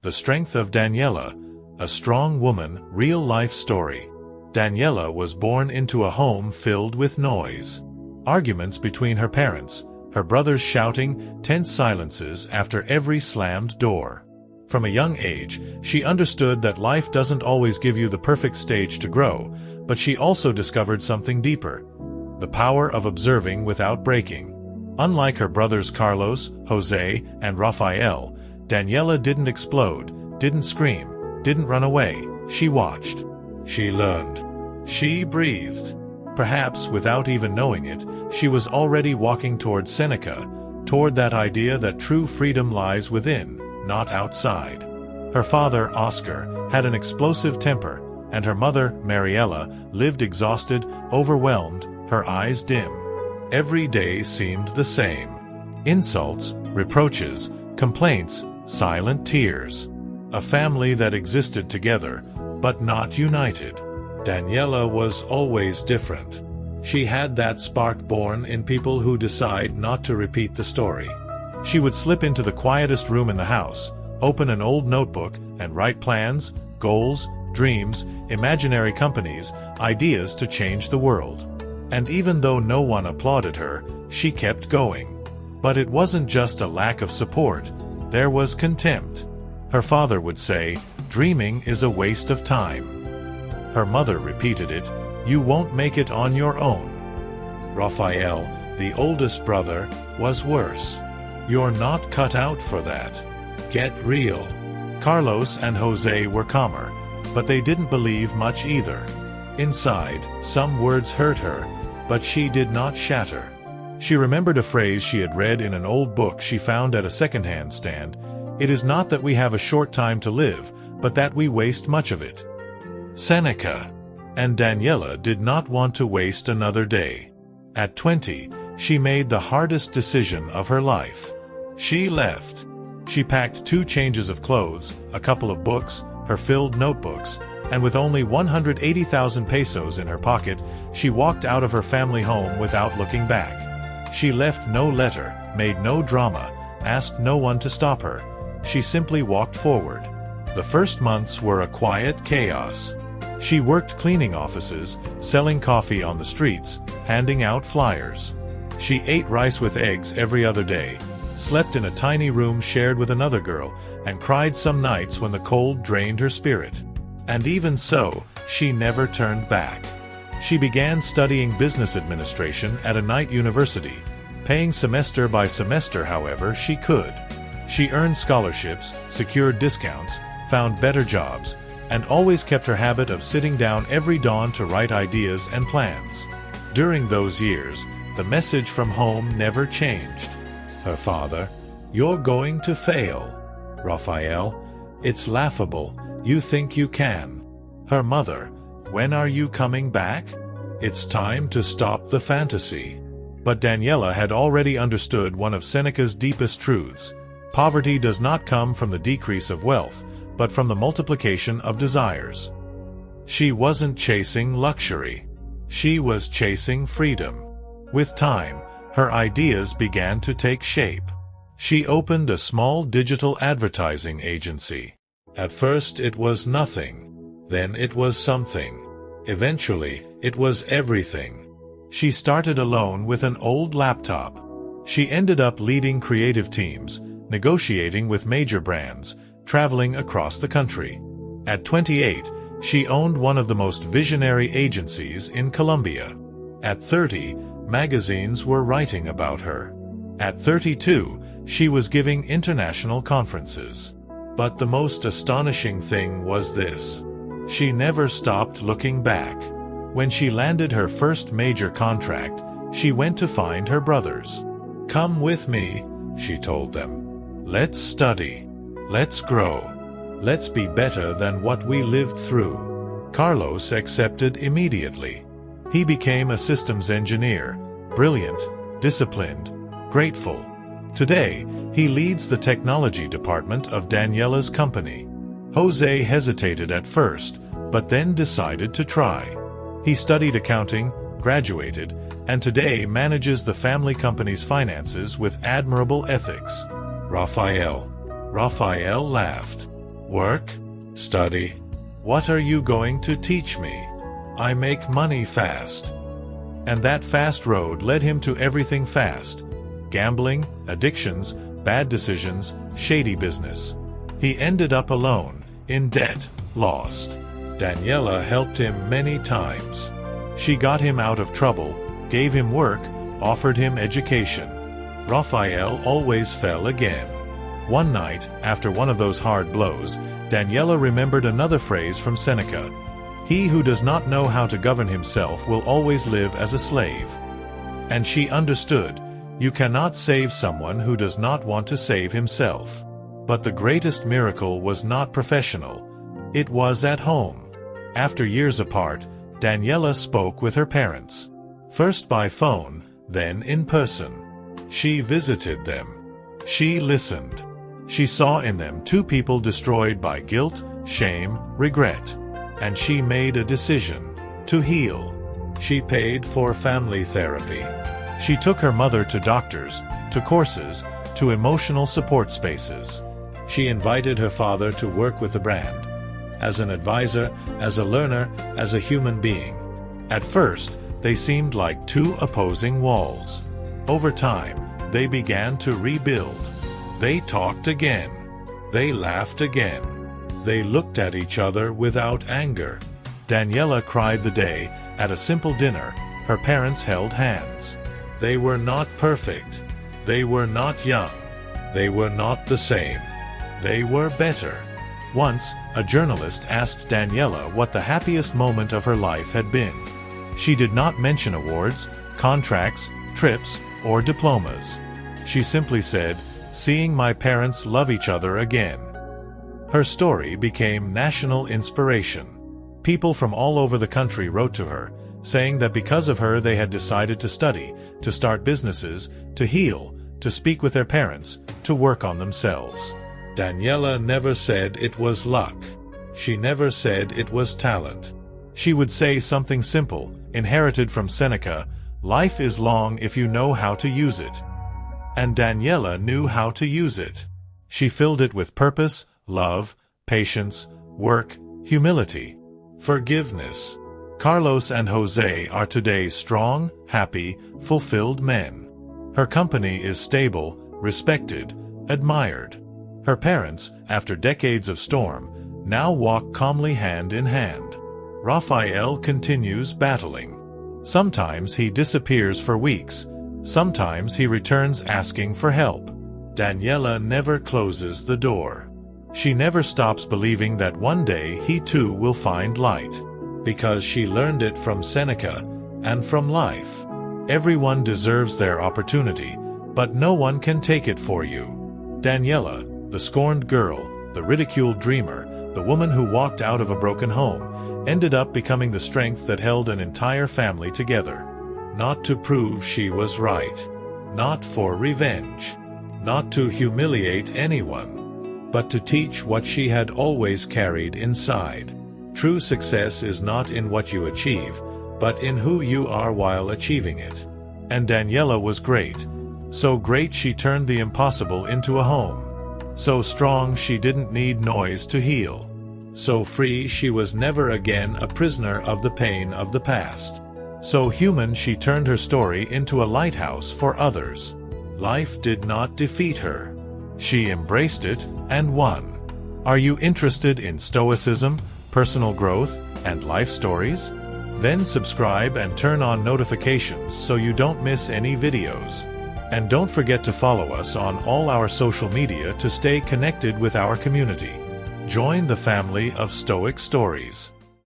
The Strength of Daniela, a strong woman, real-life story. Daniela was born into a home filled with noise. Arguments between her parents, her brothers shouting, tense silences after every slammed door. From a young age, she understood that life doesn't always give you the perfect stage to grow, but she also discovered something deeper: the power of observing without breaking. Unlike her brothers Carlos, Jose, and Rafael, Daniela didn't explode, didn't scream, didn't run away. She watched. She learned. She breathed. Perhaps without even knowing it, she was already walking toward Seneca, toward that idea that true freedom lies within, not outside. Her father, Oscar, had an explosive temper, and her mother, Mariella, lived exhausted, overwhelmed, her eyes dim. Every day seemed the same. Insults, reproaches, complaints, silent tears. A family that existed together, but not united. Daniela was always different. She had that spark born in people who decide not to repeat the story. She would slip into the quietest room in the house, open an old notebook, and write plans, goals, dreams, imaginary companies, ideas to change the world. And even though no one applauded her, she kept going. But it wasn't just a lack of support, there was contempt. Her father would say, "Dreaming is a waste of time." Her mother repeated it, "You won't make it on your own." Rafael, the oldest brother, was worse. "You're not cut out for that. Get real." Carlos and Jose were calmer, but they didn't believe much either. Inside, some words hurt her, but she did not shatter. She remembered a phrase she had read in an old book she found at a second-hand stand: "It is not that we have a short time to live, but that we waste much of it." Seneca. And Daniela did not want to waste another day. At 20, she made the hardest decision of her life. She left. She packed 2 changes of clothes, a couple of books, her filled notebooks, and with only 180,000 pesos in her pocket, she walked out of her family home without looking back. She left no letter, made no drama, asked no one to stop her. She simply walked forward. The first months were a quiet chaos. She worked cleaning offices, selling coffee on the streets, handing out flyers. She ate rice with eggs every other day, slept in a tiny room shared with another girl, and cried some nights when the cold drained her spirit. And even so, she never turned back. She began studying business administration at a night university, paying semester by semester however she could. She earned scholarships, secured discounts, found better jobs, and always kept her habit of sitting down every dawn to write ideas and plans. During those years, the message from home never changed. Her father, "You're going to fail." Rafael, "It's laughable, you think you can." Her mother, "When are you coming back? It's time to stop the fantasy." But Daniela had already understood one of Seneca's deepest truths: poverty does not come from the decrease of wealth, but from the multiplication of desires. She wasn't chasing luxury. She was chasing freedom. With time, her ideas began to take shape. She opened a small digital advertising agency. At first it was nothing. Then it was something. Eventually, it was everything. She started alone with an old laptop. She ended up leading creative teams, negotiating with major brands, traveling across the country. At 28, she owned one of the most visionary agencies in Colombia. At 30, magazines were writing about her. At 32, she was giving international conferences. But the most astonishing thing was this: she never stopped looking back. When she landed her first major contract, she went to find her brothers. "Come with me," she told them. "Let's study. Let's grow. Let's be better than what we lived through." Carlos accepted immediately. He became a systems engineer, brilliant, disciplined, grateful. Today, he leads the technology department of Daniela's company. Jose hesitated at first, but then decided to try. He studied accounting, graduated, and today manages the family company's finances with admirable ethics. Rafael laughed. Work? Study? What are you going to teach me? I make money fast. And that fast road led him to everything fast. Gambling, addictions, bad decisions, shady business. He ended up alone, in debt, lost. Daniela helped him many times. She got him out of trouble, gave him work, offered him education. Raphael always fell again. One night, after one of those hard blows, Daniela remembered another phrase from Seneca. He who does not know how to govern himself will always live as a slave. And she understood, you cannot save someone who does not want to save himself. But the greatest miracle was not professional. It was at home. After years apart, Daniela spoke with her parents. First by phone, then in person. She visited them. She listened. She saw in them two people destroyed by guilt, shame, regret. And she made a decision to heal. She paid for family therapy. She took her mother to doctors, to courses, to emotional support spaces. She invited her father to work with the brand, as an advisor, as a learner, as a human being. At first, they seemed like two opposing walls. Over time, they began to rebuild. They talked again. They laughed again. They looked at each other without anger. Daniela cried the day, at a simple dinner, her parents held hands. They were not perfect. They were not young. They were not the same. They were better. Once, a journalist asked Daniela what the happiest moment of her life had been. She did not mention awards, contracts, trips, or diplomas. She simply said, "Seeing my parents love each other again." Her story became national inspiration. People from all over the country wrote to her, saying that because of her they had decided to study, to start businesses, to heal, to speak with their parents, to work on themselves. Daniela never said it was luck. She never said it was talent. She would say something simple, inherited from Seneca, "Life is long if you know how to use it." And Daniela knew how to use it. She filled it with purpose, love, patience, work, humility, forgiveness. Carlos and Jose are today strong, happy, fulfilled men. Her company is stable, respected, admired. Her parents, after decades of storm, now walk calmly hand in hand. Raphael continues battling. Sometimes he disappears for weeks. Sometimes he returns asking for help. Daniela never closes the door. She never stops believing that one day he too will find light. Because she learned it from Seneca and from life. Everyone deserves their opportunity, but no one can take it for you. Daniela, the scorned girl, the ridiculed dreamer, the woman who walked out of a broken home, ended up becoming the strength that held an entire family together. Not to prove she was right. Not for revenge. Not to humiliate anyone. But to teach what she had always carried inside. True success is not in what you achieve, but in who you are while achieving it. And Daniela was great. So great she turned the impossible into a home. So strong she didn't need noise to heal. So free she was never again a prisoner of the pain of the past. So human she turned her story into a lighthouse for others. Life did not defeat her. She embraced it and won. Are you interested in Stoicism, personal growth, and life stories? Then subscribe and turn on notifications so you don't miss any videos. And don't forget to follow us on all our social media to stay connected with our community. Join the family of Stoic Stories.